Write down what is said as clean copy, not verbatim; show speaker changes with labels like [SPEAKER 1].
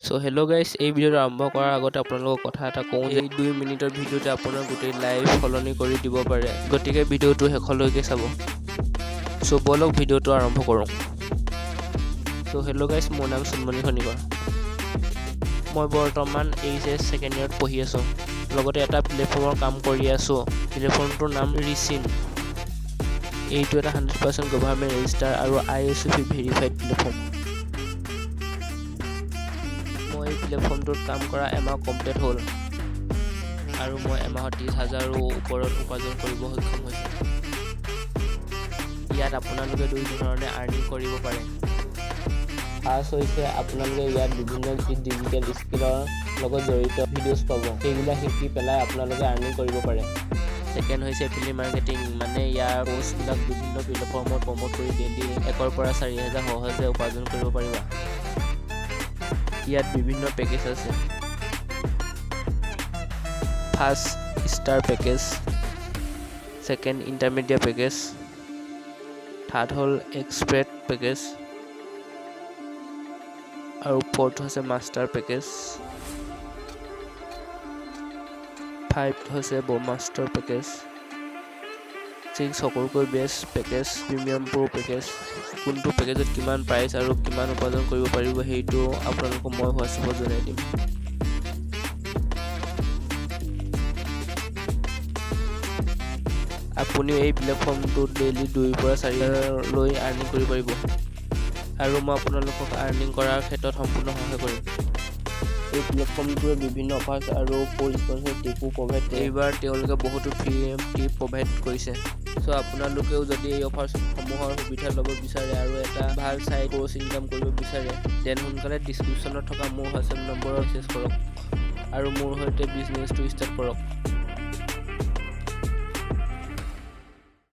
[SPEAKER 1] So hello guys, এই ভিডিওটো আৰম্ভ কৰাৰ আগতে আপোনালোকক কথা এটা কওঁ যে 2 মিনিটৰ ভিডিওতে আপোনাৰ গোটেই লাইফ সলনি কৰি দিব পাৰে। গতিকে ভিডিওটো শেষলৈকে চাব। So বলক ভিডিওটো আৰম্ভ কৰোঁ। So hello guys, মোৰ নাম সুমনি খনিকৰ। মই বৰ্তমান এইচএছ সেকেন্ড ইয়াৰত পঢ়ি আছো। লগতে এটা প্লেটফৰ্মৰ কাম কৰি আছো। প্লেটফৰ্মটোৰ নাম Richind। এইটো এটা 100% গভৰ্ণমেণ্ট ৰেজিষ্টাৰ আৰু ISO ভেৰিফাইড প্লেটফৰ্ম। মই প্লেটফৰ্মটোত কাম কৰা এমাহ কমপ্লিট হ'ল আৰু মই এমাহত 30,000ৰ ওপৰত উপাৰ্জন কৰিব সক্ষম হৈছোঁ। ইয়াত আপোনালোকে দুই ধৰণে আৰ্নিং কৰিব পাৰে। ফাৰ্ষ্ট হৈছে আপোনালোকে ইয়াত বিভিন্ন ডিজিটেল স্কিলৰ লগত জড়িত ভিডিঅ'ছ পাব। সেইবিলাক শিকি পেলাই আপোনালোকে আৰ্নিং কৰিব পাৰে। ছেকেণ্ড হৈছে এফিলিয়েট মাৰ্কেটিং, মানে ইয়াৰ পষ্টবিলাক বিভিন্ন প্লেটফৰ্মত প্ৰমোট কৰি ডেইলি 1ৰ পৰা 4,000 সহজে উপাৰ্জন কৰিব পাৰিবা। ইয়াত বিভিন্ন পেকেজ আছে। First star package, second intermediate package, third হ'ল এক্সপাৰ্ট পেকেজ আৰু ফ'ৰ্থ হৈছে মাষ্টাৰ পেকেজ, 5 হৈছে মাষ্টাৰ পেকেজ, 6 সকলোকৈ best package premium pro' package. কোনটো পেকেজত কিমান প্ৰাইচ আৰু কিমান উপাৰ্জন কৰিব পাৰিব সেইটো আপোনালোকক মই হোৱাটছএপত জনাই দিম। আপুনিও এই প্লেটফৰ্মটোত ডেইলি 2ৰ পৰা 4,000লৈ আৰ্নিং কৰিব পাৰিব আৰু মই আপোনালোকক আৰ্নিং কৰাৰ ক্ষেত্ৰত সম্পূৰ্ণ সহায় কৰিম। এই প্লেটফৰ্মটোৱে বিভিন্ন অফাৰ্ছ আৰু স্পনচৰ টিপো প্ৰভাইড কৰে। এইবাৰ তেওঁলোকে বহুতো ফ্ৰী টিপ প্ৰভাইড কৰিছে। চ' আপোনালোকেও যদি এই অফাৰসমূহৰ সুবিধা ল'ব বিচাৰে আৰু এটা ভাল চাইড কোৰ্চ ইনকাম কৰিব বিচাৰে, দেন সোনকালে ডিছক্ৰিপশ্যনত থকা মোৰ হোৱাটছএপ নম্বৰত মেছেজ কৰক আৰু মোৰ সৈতে বিজনেছটো ষ্টাৰ্ট কৰক।